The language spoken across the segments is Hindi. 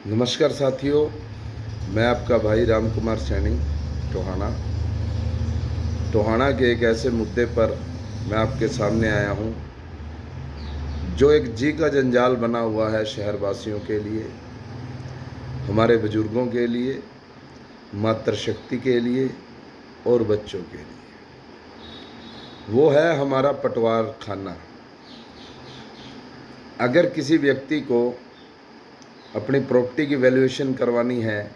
नमस्कार साथियों, मैं आपका भाई राम कुमार सैनी टोहाना के एक ऐसे मुद्दे पर मैं आपके सामने आया हूं जो एक जी का जंजाल बना हुआ है शहरवासियों के लिए, हमारे बुजुर्गों के लिए, मातृशक्ति के लिए और बच्चों के लिए। वो है हमारा पटवार खाना। अगर किसी व्यक्ति को अपनी प्रॉपर्टी की वैल्यूएशन करवानी है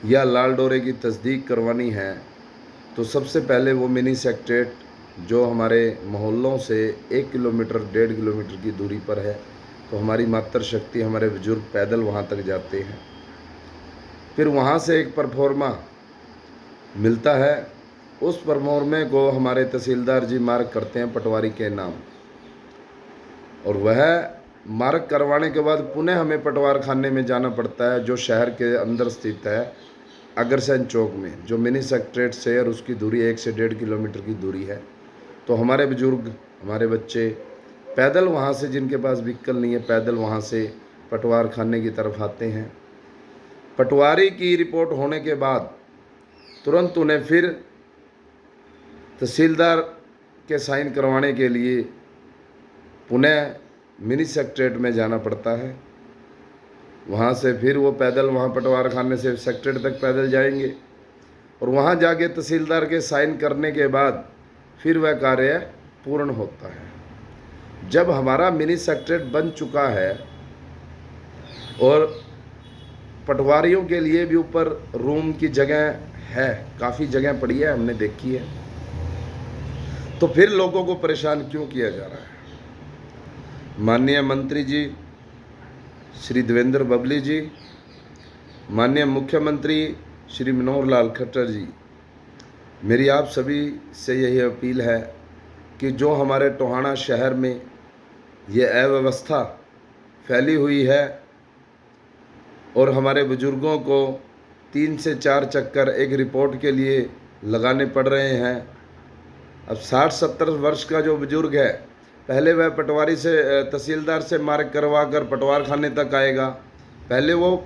या लाल डोरे की तस्दीक करवानी है तो सबसे पहले वो मिनी सेक्रेटेरिएट जो हमारे मोहल्लों से 1 किलोमीटर 1.5 किलोमीटर की दूरी पर है, तो हमारी मातृशक्ति, हमारे बुजुर्ग पैदल वहाँ तक जाते हैं। फिर वहाँ से एक परफॉर्मा मिलता है, उस परफॉर्मे को हमारे तहसीलदार जी मार्क करते हैं पटवारी के नाम, और वह मार्क करवाने के बाद पुनः हमें पटवार खाने में जाना पड़ता है जो शहर के अंदर स्थित है, अग्रसेन चौक में, जो मिनी सेक्रेटेरिएट से और उसकी दूरी 1 से 1.5 किलोमीटर की दूरी है। तो हमारे बुजुर्ग, हमारे बच्चे पैदल वहाँ से, जिनके पास व्हीकल नहीं है, पैदल वहाँ से पटवार खाने की तरफ आते हैं। पटवारी की रिपोर्ट होने के बाद तुरंत उन्हें फिर तहसीलदार के साइन करवाने के लिए पुनः मिनी सेक्रेटेरिएट में जाना पड़ता है। वहाँ से फिर वो पैदल, वहाँ पटवार खाने से सेक्रेटेरिएट तक पैदल जाएंगे और वहाँ जाके तहसीलदार के साइन करने के बाद फिर वह कार्य पूर्ण होता है। जब हमारा मिनी सेक्रेटेरिएट बन चुका है और पटवारियों के लिए भी ऊपर रूम की जगह है, काफ़ी जगह पड़ी है, हमने देखी है, तो फिर लोगों को परेशान क्यों किया जा रहा है? माननीय मंत्री जी श्री देवेंद्र बबली जी, माननीय मुख्यमंत्री श्री मनोहर लाल खट्टर जी, मेरी आप सभी से यही अपील है कि जो हमारे टोहाना शहर में ये अव्यवस्था फैली हुई है और हमारे बुजुर्गों को 3 से 4 चक्कर एक रिपोर्ट के लिए लगाने पड़ रहे हैं। अब 60-70 वर्ष का जो बुजुर्ग है, पहले वह पटवारी से, तहसीलदार से मार्क करवा कर पटवार खाने तक आएगा, पहले वो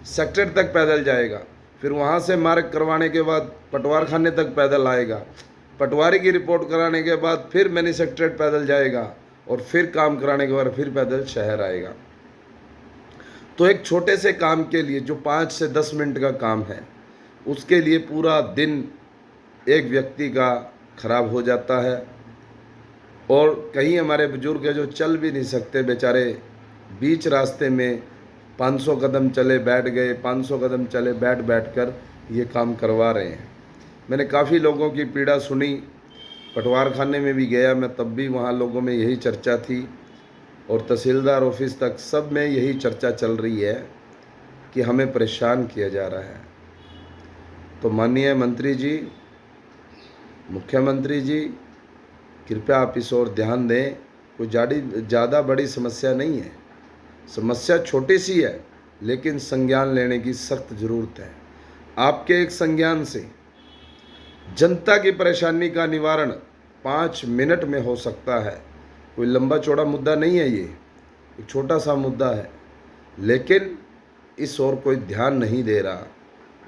सेक्रेटेरिएट तक पैदल जाएगा, फिर वहाँ से मार्क करवाने के बाद पटवार खाने तक पैदल आएगा, पटवारी की रिपोर्ट कराने के बाद फिर मिनी सेक्रेटेरिएट पैदल जाएगा और फिर काम कराने के बाद फिर पैदल शहर आएगा। तो एक छोटे से काम के लिए जो 5 से 10 मिनट का काम है, उसके लिए पूरा दिन एक व्यक्ति का खराब हो जाता है। और कहीं हमारे बुजुर्ग है जो चल भी नहीं सकते बेचारे, बीच रास्ते में 500 कदम चले बैठ गए, 500 कदम चले बैठ कर ये काम करवा रहे हैं। मैंने काफ़ी लोगों की पीड़ा सुनी, पटवार खाने में भी गया मैं, तब भी वहाँ लोगों में यही चर्चा थी और तहसीलदार ऑफिस तक सब में यही चर्चा चल रही है कि हमें परेशान किया जा रहा है। तो माननीय मंत्री जी, मुख्यमंत्री जी, कृपया आप इस ओर ध्यान दें। कोई ज़्यादा बड़ी समस्या नहीं है, समस्या छोटी सी है, लेकिन संज्ञान लेने की सख्त ज़रूरत है। आपके एक संज्ञान से जनता की परेशानी का निवारण 5 मिनट में हो सकता है। कोई लंबा चौड़ा मुद्दा नहीं है, ये एक छोटा सा मुद्दा है, लेकिन इस ओर कोई ध्यान नहीं दे रहा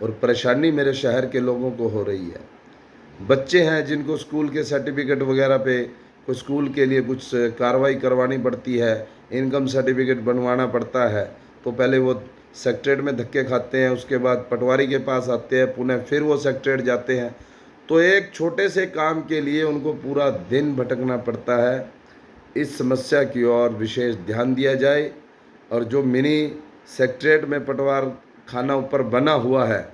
और परेशानी मेरे शहर के लोगों को हो रही है। बच्चे हैं जिनको स्कूल के सर्टिफिकेट वगैरह पे कोई स्कूल के लिए कुछ कार्रवाई करवानी पड़ती है, इनकम सर्टिफिकेट बनवाना पड़ता है, तो पहले वो सेक्रेटेरिएट में धक्के खाते हैं, उसके बाद पटवारी के पास आते हैं, पुनः फिर वो सेक्रेटेरिएट जाते हैं। तो एक छोटे से काम के लिए उनको पूरा दिन भटकना पड़ता है। इस समस्या की ओर विशेष ध्यान दिया जाए और जो मिनी सेक्रेटेरिएट में पटवार खाना ऊपर बना हुआ है,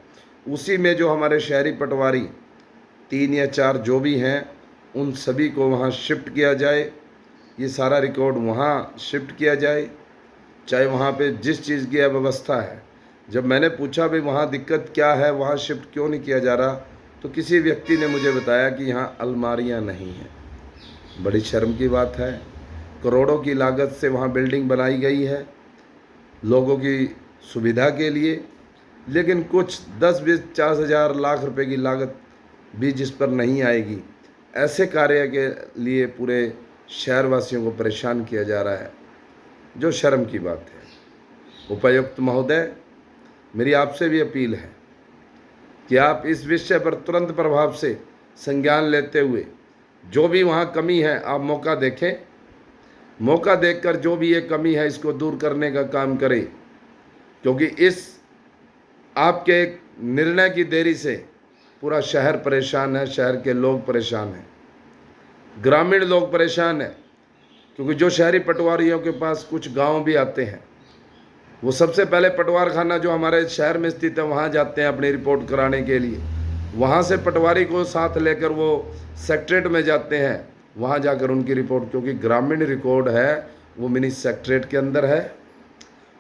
उसी में जो हमारे शहरी पटवारी 3 या 4 जो भी हैं, उन सभी को वहाँ शिफ्ट किया जाए। ये सारा रिकॉर्ड वहाँ शिफ्ट किया जाए, चाहे वहाँ पे जिस चीज़ की अव्यवस्था है। जब मैंने पूछा भाई वहाँ दिक्कत क्या है, वहाँ शिफ्ट क्यों नहीं किया जा रहा, तो किसी व्यक्ति ने मुझे बताया कि यहाँ अलमारियाँ नहीं हैं। बड़ी शर्म की बात है, करोड़ों की लागत से वहाँ बिल्डिंग बनाई गई है लोगों की सुविधा के लिए, लेकिन कुछ 10-20, 50,000 लाख रुपए की लागत भी जिस पर नहीं आएगी, ऐसे कार्य के लिए पूरे शहरवासियों को परेशान किया जा रहा है, जो शर्म की बात है। उपायुक्त महोदय, मेरी आपसे भी अपील है कि आप इस विषय पर तुरंत प्रभाव से संज्ञान लेते हुए जो भी वहाँ कमी है आप मौका देखें, मौका देखकर जो भी ये कमी है इसको दूर करने का काम करें, क्योंकि इस आपके निर्णय की देरी से पूरा शहर परेशान है, शहर के लोग परेशान हैं, ग्रामीण लोग परेशान हैं, क्योंकि जो शहरी पटवारियों के पास कुछ गांव भी आते हैं वो सबसे पहले पटवार खाना जो हमारे शहर में स्थित है वहाँ जाते हैं अपनी रिपोर्ट कराने के लिए, वहाँ से पटवारी को साथ लेकर वो सेक्रेटरेट में जाते हैं, वहाँ जाकर उनकी रिपोर्ट, क्योंकि ग्रामीण रिकॉर्ड है वो मिनी सेक्रेटरेट के अंदर है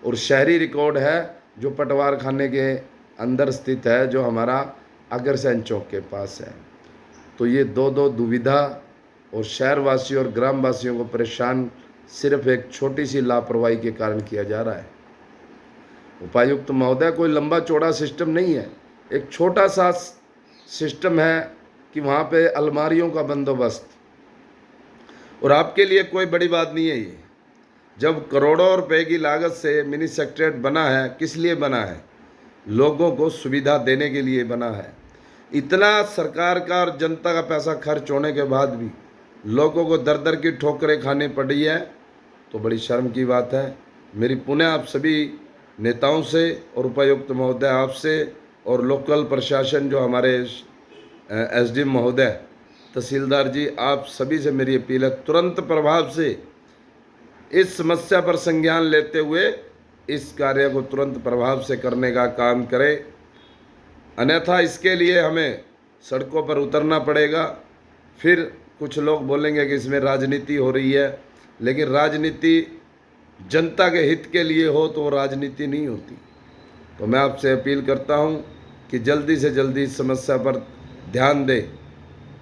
और शहरी रिकॉर्ड है जो पटवार खाने के अंदर स्थित है जो हमारा अग्रसेन चौक के पास है। तो ये दो दुविधा और शहरवासी और ग्रामवासियों को परेशान सिर्फ एक छोटी सी लापरवाही के कारण किया जा रहा है। उपायुक्त महोदय, कोई लंबा चौड़ा सिस्टम नहीं है, एक छोटा सा सिस्टम है कि वहाँ पे अलमारियों का बंदोबस्त, और आपके लिए कोई बड़ी बात नहीं है ये। जब करोड़ों रुपए की लागत से मिनी सेक्रेटरेट बना है, किस लिए बना है? लोगों को सुविधा देने के लिए बना है। इतना सरकार का और जनता का पैसा खर्च होने के बाद भी लोगों को दर दर की ठोकरें खानी पड़ी है, तो बड़ी शर्म की बात है। मेरी पुनः आप सभी नेताओं से और उपायुक्त महोदय आपसे और लोकल प्रशासन जो हमारे एसडीएम महोदय, तहसीलदार जी, आप सभी से मेरी अपील है, तुरंत प्रभाव से इस समस्या पर संज्ञान लेते हुए इस कार्य को तुरंत प्रभाव से करने का काम करें, अन्यथा इसके लिए हमें सड़कों पर उतरना पड़ेगा। फिर कुछ लोग बोलेंगे कि इसमें राजनीति हो रही है, लेकिन राजनीति जनता के हित के लिए हो तो वो राजनीति नहीं होती। तो मैं आपसे अपील करता हूँ कि जल्दी से जल्दी इस समस्या पर ध्यान दें,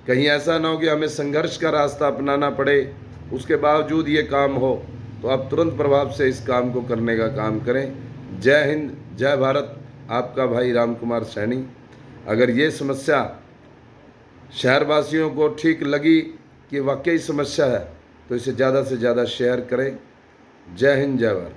कहीं ऐसा ना हो कि हमें संघर्ष का रास्ता अपनाना पड़े, उसके बावजूद ये काम हो। तो आप तुरंत प्रभाव से इस काम को करने का काम करें। जय हिंद, जय भारत, आपका भाई राम कुमार सैनी। अगर ये समस्या शहरवासियों को ठीक लगी कि वाकई समस्या है तो इसे ज़्यादा से ज़्यादा शेयर करें। जय हिंद, जय भारत।